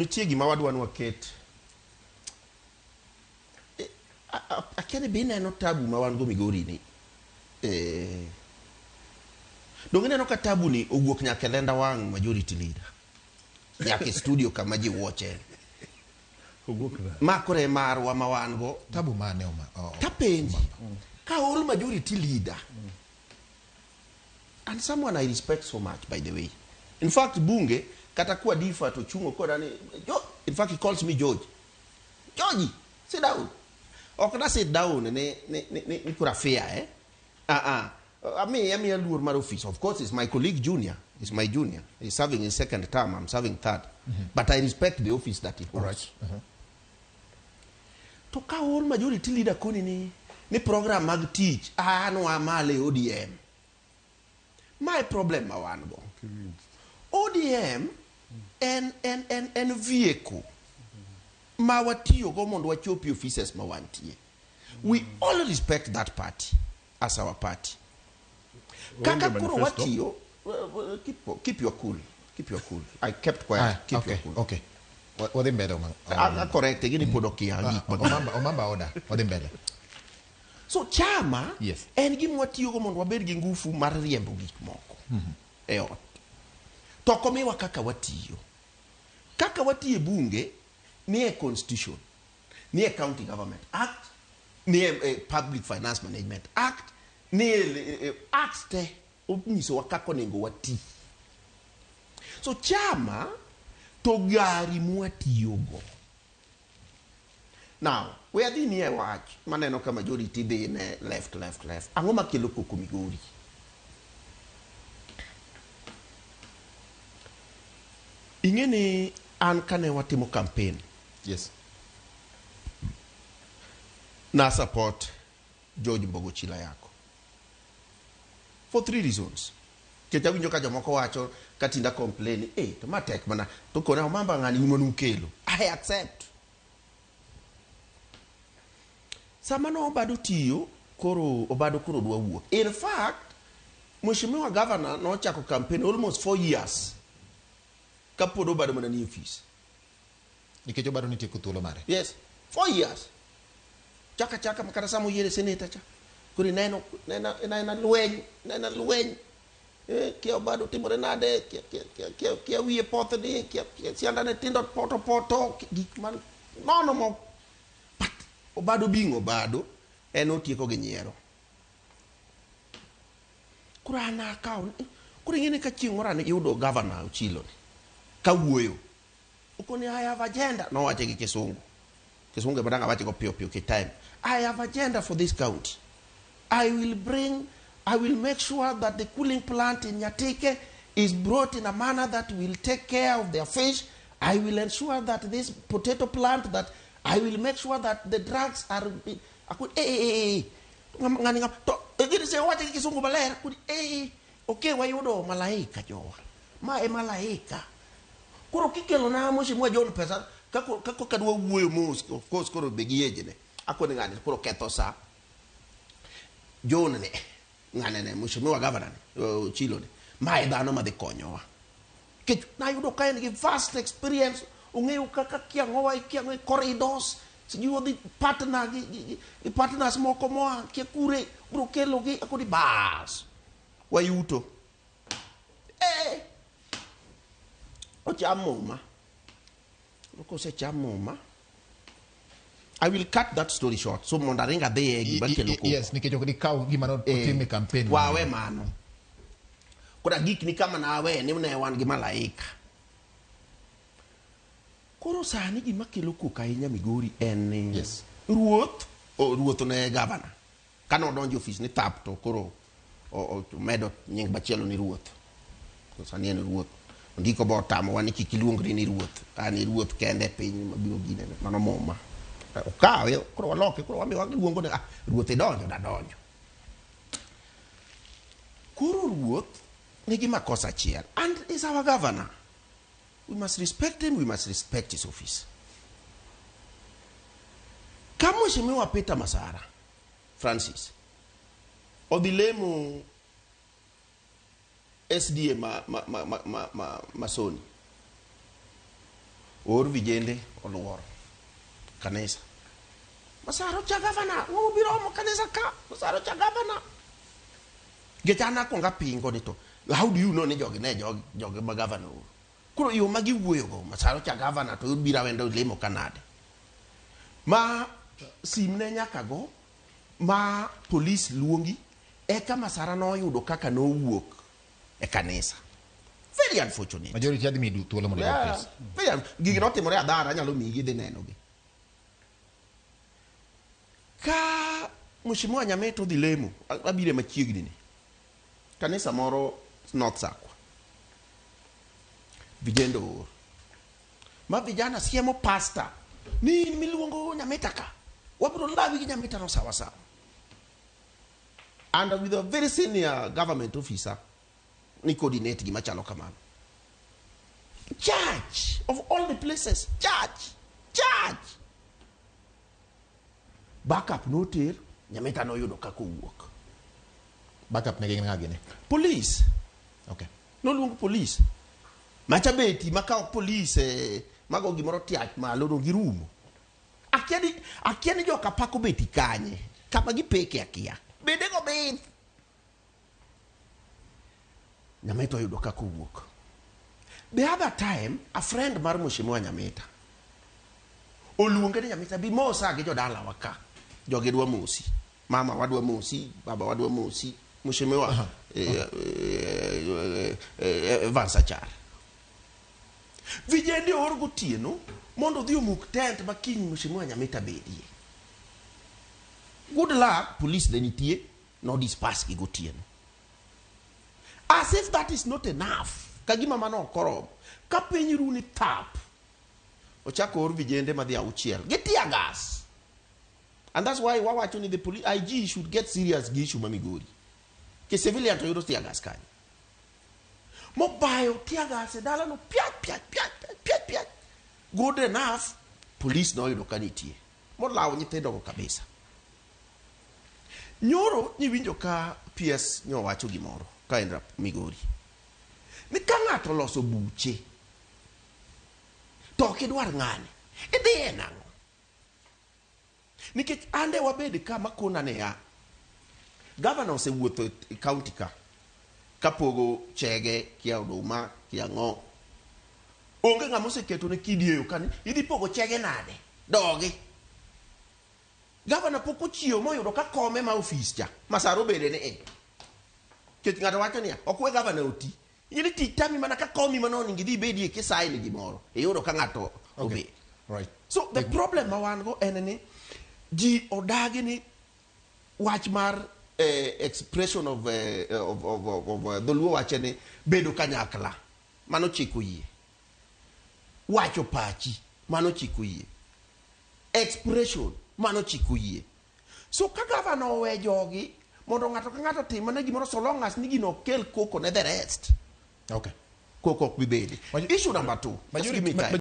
nitie gima wadwa waket. Akiani be ineno tabu ma wan go Migori ni. Dong ineno ka tabu ni owuok nyaka lenda wang majority leader. Nyaka studio kama ji watche. Makore marwa ma wan go. Tabu mane tapenji. Ka all majority leader. And someone I respect so much, by the way. In fact, bunge katakuwa difa to chungo koda ni. In fact, he calls me George. Georgie, sit down. Okada sit down ni kura fair, I mean a lure my office. Of course, it's my colleague junior. It's my junior. He's serving his second term. I'm serving third. But I respect the office that he holds. Right. To ka all majority leader koni ni program mag teach. No amale ODM. My problem mawango. ODM and vehicle. Mawatiyo go mondo wachopi officers mawantie. We all respect that party as our party. Kaka kuro watiyo, keep your cool. Keep your cool. I kept quiet. Keep your cool. Okay. What in bedo man? Correct. Gini podoki Omamba order. What in bedo? So chama, yes. En gimu watiyo go mondo wabed gi ngufu mar riembo gik moko. Eot. Toko miwa kaka watiyo. Kaka watiyo bunge ni a constitution, ni a county government act, ni a public finance management act, ni acts te obniso wakako nengo wati. So chama to gari muatiyogo. Now, we are the near watch, maneno ka majority be ne left. Angoma kelo Koko Migori. Ingene an kane watimo campaign. Yes. Na support George Ochillo yako. For 3 reasons. Kecha winjo ka jomoko wacho katinda complain, to matek mana to kona Omamba ngani nyimonu kelo. I accept. Samano obado tiyo obado koro dwa wuok. In fact, Mheshimiwa Governor no chako campaign almost 4 years. Kapod obado mana ni office. Nikech obado nitie kuthuolo mare. Yes, 4 years. Chaka makata samo yere senator cha. Kuri nena lueny. Kia obado timore nade, kia wiye potho ni, kia siandane tindo poto, gik man, no mo. But, obado bingo obado, eno tieko gi nyiero. Kura ana akaw, kura ngene ka chieng' moro ne yudo Gavana Ochillo ni. Kawuoyo. Ukoni I have agenda. No, I take Kisungu. Kisungu badanga wache go pio time. I have agenda for this county. I will make sure that the cooling plant in Nyateke is brought in a manner that will take care of their fish. I will ensure that this potato plant, I will make sure that the drugs are... Ngani ngam se wache Kisungu baler. Okay, wayudo malaika jowa. Ma e malaika. Kuro kikelo na Mheshimiwa John pesa kako kadwa wuoyo mos, of course kuro begiyeje ne akoni ngani kuro ketho sa John ne ngane ne Mheshimiwa Governor Ochillo ne mae dhano ma dhi konyowa kech na yudo ka en gi vast experience ong'eyo kaka kiang'owa corridors sijui the partners moko moa kia kure bro kelo gi akoni bas wayuto I will cut that story short. So mondaringa yes, nikech ok dikaw gima no time campaign. Wawe mano. Kora gik ni kama nawe ni ne wan gi malaika. Koro sani gima kelo Koko ahinya Migori en yes. Ruoth ne Gavana. Kano donjo office ni tap to koro medo nying bachielo ni ruoth. Sani en ruoth. Ndiko bo tamo wani kikiluongri ni ruoth. Ani ruoth kende piny mabiro gine mano moma. Okawe koro waloke koro wami waluongo ne ruoth idonjo da donjo. Koro ruoth nigi makosa achiel and is our governor. We must respect him, we must respect his office. Kama Mheshimiwa Peter Masara Francis odilemo SDA Masoni or vijende oluoro kanisa. Masaro cha gavana, biromo kanisa ka, masaro cha gavana. Gechana konga pingo nito. How do you know ni jogi ma gavana? Kuro yo magi wuoyo go, masaro cha gavana to bira wendo lemo kanade. Ma simne nyaka go, ma police luongi, eka masara no yudo kaka no wuok e kanisa. Very unfortunate. Majority adi mi thuolo mondo please. Very gigi notimore adhara nyalo migi dhi nenogi. Ka Mheshimiwa Nyameto dhi lemo, abire machiegni ni. Kanisa moro North Sakwa. Vijendo oro. Ma vijana siemo pastor. Ni miluongo Nyameta ka. Wabro lawi gi Nyameta no sawa sawa. And with a very senior government officer, ni coordinate gi machalo kamano. Church of all the places, church. Backup no ter, Nyameta no yudo kako wuok. Backup ne gin Police. Okay. No luongo police. Macha beti makao police mago gimoro tiach malo no girumo. Akiani joka pako beti kanye. Kama gipeke akia. Bede go beth. Nyameta yudo kako wuok. The other time, a friend mar Mheshimiwa Nyameta oluonge ni Nyameta bi mosa gi jodala waka. Joge dwa mosi. Mama wadwa mosi, baba wadwa mosi. Mheshimiwa Vansachar. Vijende or gotieno mondo dhi omuk tent makiny Mheshimiwa Nyameta bedie. Good luck, police ne nitie, no disperse gi gotieno. As if that is not enough. Kagima mano korom. Ka piny ru ni tap. Ochako or vijende madhi auchiel. Get tear gas. And that's why wawacho ni the police IG should get serious gi issue ma Migori. Ke civilian to yudo tear gas kanye. Mobayo tear gas e dala no piat. Good enough, police no yudo kanitie. Molawo nyithindo go kabisa. Nyoro nyiwinjo ka PS nyowacho gimoro ka en Migori. Ni ka ng'ato loso buche to kidwar ng'ane idhi e nang'o nikech ande wabed ka makona ne ya gavana osewuotho e county ka pogo chege kia oduma kia ng'o onge ng'ama oseketo ne kidieyo kani idhi pogo chege nade dogi gavana pok ochiewo moyudo ka kome ma ofis cha masaro bede ne kech ng'ato wacho niya okwe gavana oti yili titami mana ka komi manoni ngidhi bedi e kisai ni gimoro e yodo ka ng'ato obe. Right. So the problem mawan go en ni ji odagi ni wach mar expression of the luo wache ni bedo kanyakla mano chiko yie wacho pachi mano chiko yie expression mano chiko yie. So ka gavana owe jogi mondo ng'ato ka ng'ato tim mana gimoro so long as ni gino kel Koko ne the rest. Okay. Koko bibedi. Issue number 2. Just give me time.